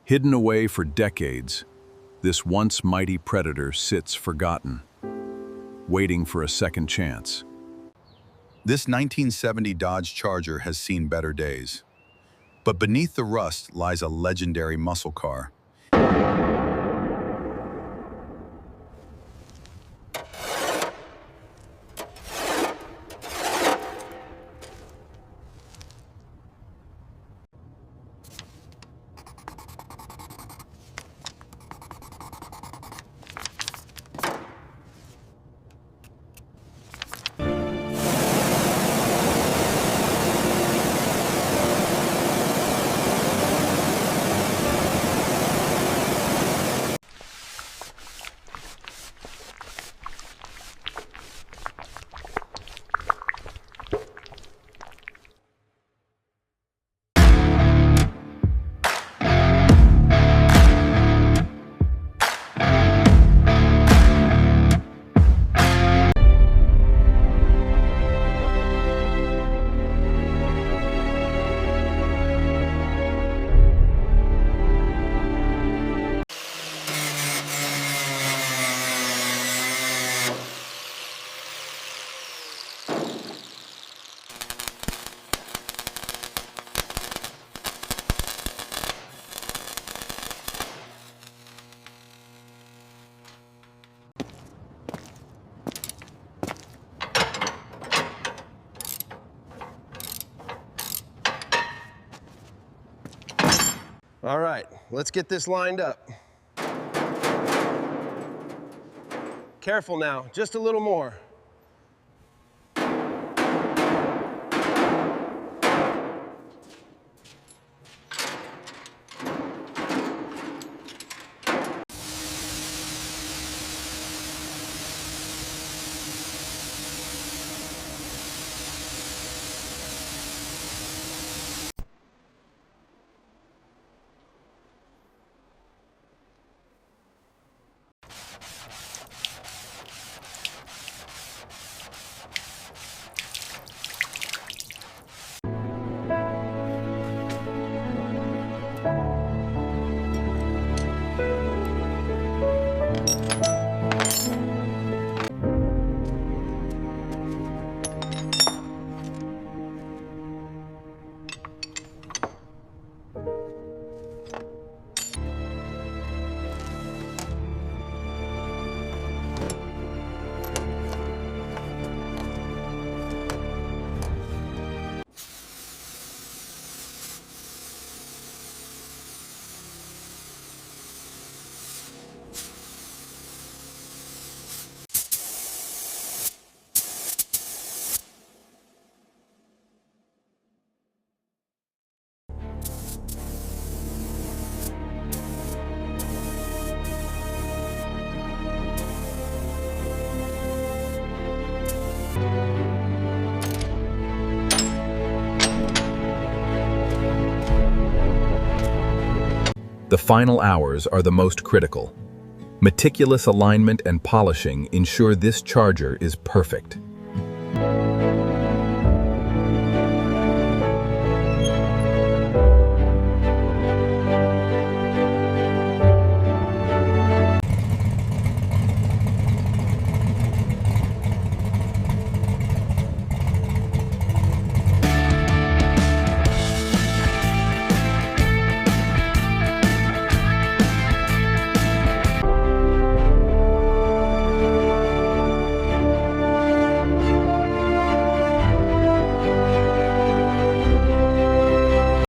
Hidden away for decades, this once mighty predator sits forgotten, waiting for a second chance. This 1970 Dodge Charger has seen better days. But beneath the rust lies a legendary muscle car. All right, let's get this lined up. Careful now, just a little more. The final hours are the most critical. Meticulous alignment and polishing ensure this Charger is perfect.